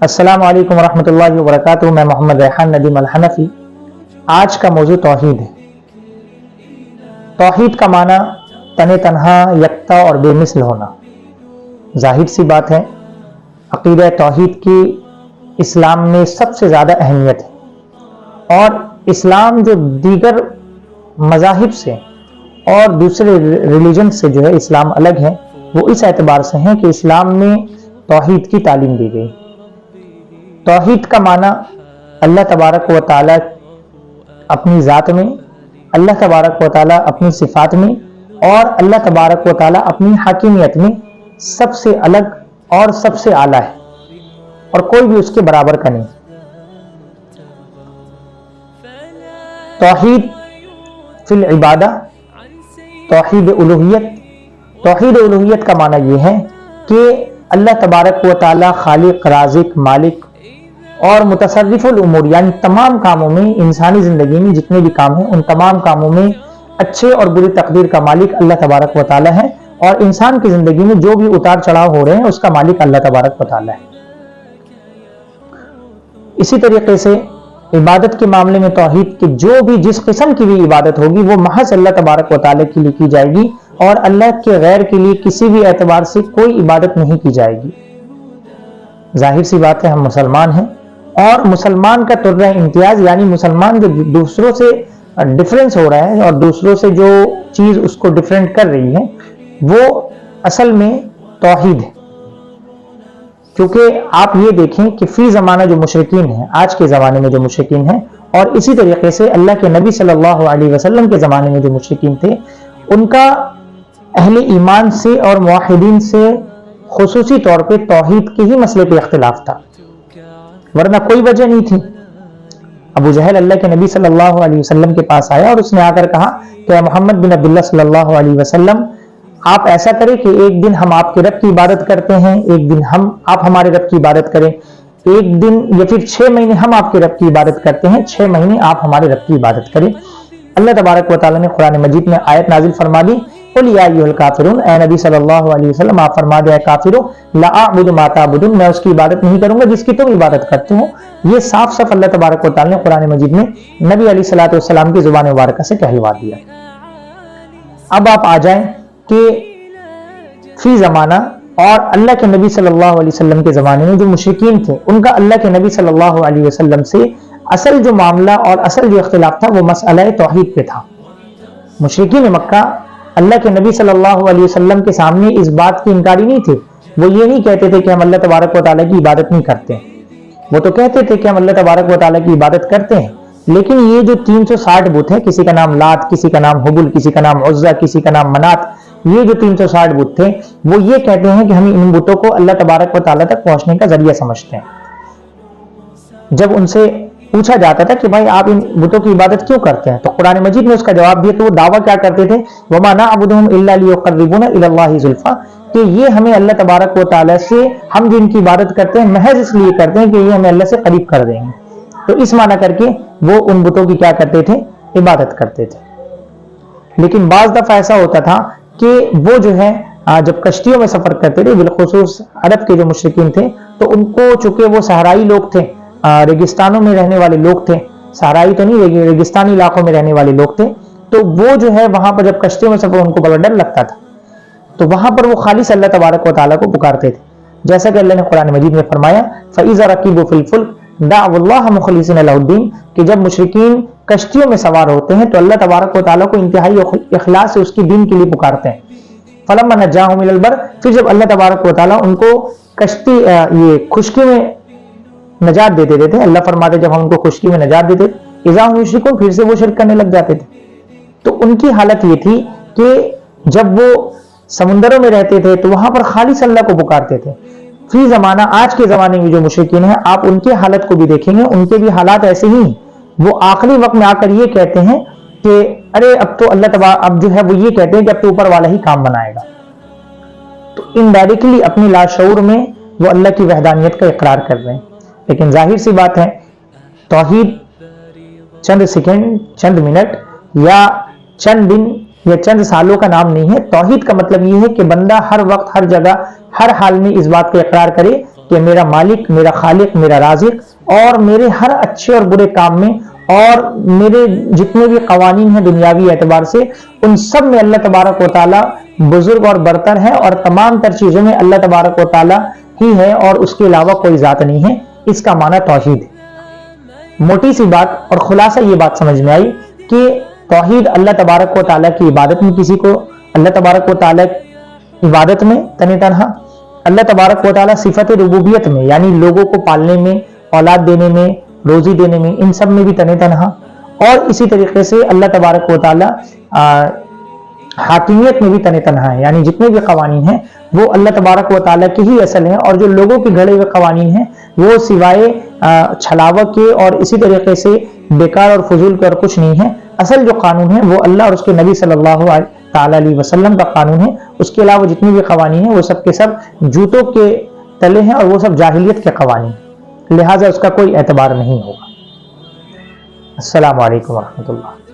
السلام علیکم ورحمۃ اللہ وبرکاتہ۔ میں محمد ریحان ندیم الحنفی۔ آج کا موضوع توحید ہے۔ توحید کا معنی تن تنہا، یکتا اور بے مثل ہونا۔ ظاہر سی بات ہے، عقیدہ توحید کی اسلام میں سب سے زیادہ اہمیت ہے، اور اسلام جو دیگر مذاہب سے اور دوسرے ریلیجن سے جو ہے اسلام الگ ہے، وہ اس اعتبار سے ہے کہ اسلام میں توحید کی تعلیم دی گئی۔ توحید کا معنی اللہ تبارک و تعالی اپنی ذات میں، اللہ تبارک و تعالی اپنی صفات میں، اور اللہ تبارک و تعالی اپنی حاکمیت میں سب سے الگ اور سب سے اعلیٰ ہے، اور کوئی بھی اس کے برابر کا نہیں۔ توحید فی العبادہ، توحید الوہیت۔ توحید الوہیت کا معنی یہ ہے کہ اللہ تبارک و تعالی خالق، رازق، مالک اور متصرف الامور، یعنی تمام کاموں میں، انسانی زندگی میں جتنے بھی کام ہیں ان تمام کاموں میں اچھے اور بری تقدیر کا مالک اللہ تبارک و تعالی ہے، اور انسان کی زندگی میں جو بھی اتار چڑھاؤ ہو رہے ہیں اس کا مالک اللہ تبارک و تعالی ہے۔ اسی طریقے سے عبادت کے معاملے میں توحید کی جو بھی جس قسم کی بھی عبادت ہوگی وہ محض اللہ تبارک و تعالی کے لیے کی جائے گی، اور اللہ کے غیر کے لیے کسی بھی اعتبار سے کوئی عبادت نہیں کی جائے گی۔ ظاہر سی بات ہے، ہم مسلمان ہیں، اور مسلمان کا طرز امتیاز، یعنی مسلمان جو دوسروں سے ڈفرینس ہو رہا ہے اور دوسروں سے جو چیز اس کو ڈفرینٹ کر رہی ہے، وہ اصل میں توحید ہے۔ کیونکہ آپ یہ دیکھیں کہ فی زمانہ جو مشرکین ہیں، آج کے زمانے میں جو مشرکین ہیں، اور اسی طریقے سے اللہ کے نبی صلی اللہ علیہ وسلم کے زمانے میں جو مشرکین تھے، ان کا اہل ایمان سے اور موحدین سے خصوصی طور پہ توحید کے ہی مسئلے پہ اختلاف تھا، ورنہ کوئی وجہ نہیں تھی۔ ابو جہل اللہ کے نبی صلی اللہ علیہ وسلم کے پاس آیا اور اس نے آ کر کہا کہ اے محمد بن عبداللہ صلی اللہ علیہ وسلم، آپ ایسا کریں کہ ایک دن ہم آپ کے رب کی عبادت کرتے ہیں، ایک دن آپ ہمارے رب کی عبادت کریں، ایک دن یا پھر 6 مہینے ہم آپ کے رب کی عبادت کرتے ہیں، 6 مہینے آپ ہمارے رب کی عبادت کریں۔ اللہ تبارک و تعالیٰ نے قرآن مجید میں آیت نازل فرما دی، قل یا ایھا الکافرون، اے نبی صلی اللہ علیہ وسلم آپ فرما دیں اے کافرو، لا اعبد ما تعبدون، میں اس کی عبادت نہیں کروں گا جس کی تم عبادت کرتے ہو۔ یہ صاف صاف اللہ تبارک و تعالیٰ نے قرآن مجید میں نبی علیہ الصلوۃ والسلام کی زبان مبارکہ سے کہلوا دیا۔ اب آپ آ جائیں کہ فی زمانہ اور اللہ کے نبی صلی اللہ علیہ وسلم کے زمانے میں جو مشرکین تھے، ان کا اللہ کے نبی صلی اللہ علیہ وسلم سے اصل جو معاملہ اور اصل جو اختلاف تھا وہ مسئلہ توحید پہ تھا۔ مشرکین مکہ اللہ کے نبی صلی اللہ علیہ وسلم کے سامنے اس بات کی انکاری نہیں تھے، وہ یہ نہیں کہتے تھے کہ ہم اللہ تبارک و تعالیٰ کی عبادت نہیں کرتے، وہ تو کہتے تھے کہ ہم اللہ تبارک و تعالیٰ کی عبادت کرتے ہیں، لیکن یہ جو 360 بت ہیں، کسی کا نام لات، کسی کا نام حبل، کسی کا نام عزا، کسی کا نام منات، یہ جو 360 بت تھے، وہ یہ کہتے ہیں کہ ہم ان بتوں کو اللہ تبارک و تعالیٰ تک پہنچنے کا ذریعہ سمجھتے ہیں۔ جب ان سے پوچھا جاتا تھا کہ بھائی آپ ان بتوں کی عبادت کیوں کرتے ہیں، تو قرآن مجید نے اس کا جواب دیا کہ وہ دعویٰ کیا کرتے تھے، وَمَا نَعْبُدُهُمْ إِلَّا لِيُقَرِّبُونَا إِلَى اللَّهِ زُلْفَىٰ، کہ یہ ہمیں اللہ تبارک و تعالیٰ سے، ہم جن کی عبادت کرتے ہیں محض اس لیے کرتے ہیں کہ یہ ہمیں اللہ سے قریب کر دیں گے۔ تو اس معنی کر کے وہ ان بتوں کی کیا کرتے تھے، عبادت کرتے تھے۔ لیکن بعض دفعہ ایسا ہوتا تھا کہ وہ جو ہے جب کشتیوں میں سفر کرتے تھے، بالخصوص عرب کے جو مشرکین تھے، تو ان کو چونکہ وہ صحرائی لوگ تھے، ریگستانوں میں رہنے والے لوگ تھے، صحرائی تو نہیں، ریگستانی علاقوں میں رہنے والے لوگ تھے، تو وہ جو ہے وہاں پر جب کشتیوں میں سفر ان کو بڑا ڈر لگتا تھا، تو وہاں پر وہ خالص اللہ تبارک و تعالیٰ کو پکارتے تھے، جیسا کہ اللہ نے قرآن مجید میں فرمایا فَإِذَا رَكِبُوا فِي الْفُلْكِ دَعَوُا اللَّهَ مُخْلِصِينَ لَهُ الدِّينَ، کہ جب مشرکین کشتیوں میں سوار ہوتے ہیں تو اللہ تبارک و تعالیٰ کو انتہائی اخلاص سے اس کی دین کے لیے پکارتے ہیں۔ فَلَمَّا نَجَّاهُمْ إِلَى الْبَرِّ، پھر جب اللہ تبارک و تعالیٰ ان کو کشتی یہ خشکی میں نجات دے دیتے تھے، اللہ فرماتے جب ہم ان کو خشکی میں نجات دیتے اذا هم یشرکون، پھر سے وہ شرک کرنے لگ جاتے تھے۔ تو ان کی حالت یہ تھی کہ جب وہ سمندروں میں رہتے تھے تو وہاں پر خالص اللہ کو پکارتے تھے۔ فی زمانہ آج کے زمانے میں جو مشرکین ہیں، آپ ان کے حالت کو بھی دیکھیں گے، ان کے بھی حالات ایسے ہی ہیں۔ وہ آخری وقت میں آ کر یہ کہتے ہیں کہ ارے اب تو اللہ تبارک، اب جو ہے وہ یہ کہتے ہیں کہ اب تو اوپر والا ہی کام بنائے گا۔ تو انڈائریکٹلی اپنی لاشعور میں وہ اللہ کی وحدانیت کا اقرار کر رہے ہیں۔ لیکن ظاہر سی بات ہے، توحید چند سیکنڈ، چند منٹ یا چند دن یا چند سالوں کا نام نہیں ہے۔ توحید کا مطلب یہ ہے کہ بندہ ہر وقت، ہر جگہ، ہر حال میں اس بات کا اقرار کرے کہ میرا مالک، میرا خالق، میرا رازق اور میرے ہر اچھے اور برے کام میں اور میرے جتنے بھی قوانین ہیں دنیاوی اعتبار سے، ان سب میں اللہ تبارک و تعالیٰ بزرگ اور برتر ہے، اور تمام تر چیزوں میں اللہ تبارک و تعالیٰ ہی ہے اور اس کے علاوہ کوئی ذات نہیں ہے۔ اس کا معنی توحید ہے۔ موٹی سی بات اور خلاصہ یہ بات سمجھ میں آئی کہ توحید اللہ تبارک و تعالیٰ کی عبادت میں، کسی کو اللہ تبارک و تعالیٰ عبادت میں تن تنہا، اللہ تبارک و تعالیٰ صفت ربوبیت میں یعنی لوگوں کو پالنے میں، اولاد دینے میں، روزی دینے میں، ان سب میں بھی تن تنہا، اور اسی طریقے سے اللہ تبارک و تعالیٰ حاکمیت میں بھی تن تنہا ہے، یعنی جتنے بھی قوانین ہیں وہ اللہ تبارک و تعالیٰ کی ہی اصل ہیں، اور جو لوگوں کے گھڑے ہوئے قوانین ہیں وہ سوائے چھلاوہ کے اور اسی طریقے سے بیکار اور فضول کے اور کچھ نہیں ہے۔ اصل جو قانون ہے وہ اللہ اور اس کے نبی صلی اللہ تعالیٰ علیہ وسلم کا قانون ہے۔ اس کے علاوہ جتنی بھی قوانین ہیں وہ سب کے سب جوتوں کے تلے ہیں، اور وہ سب جاہلیت کے قوانین، لہٰذا اس کا کوئی اعتبار نہیں ہوگا۔ السلام علیکم ورحمۃ اللہ۔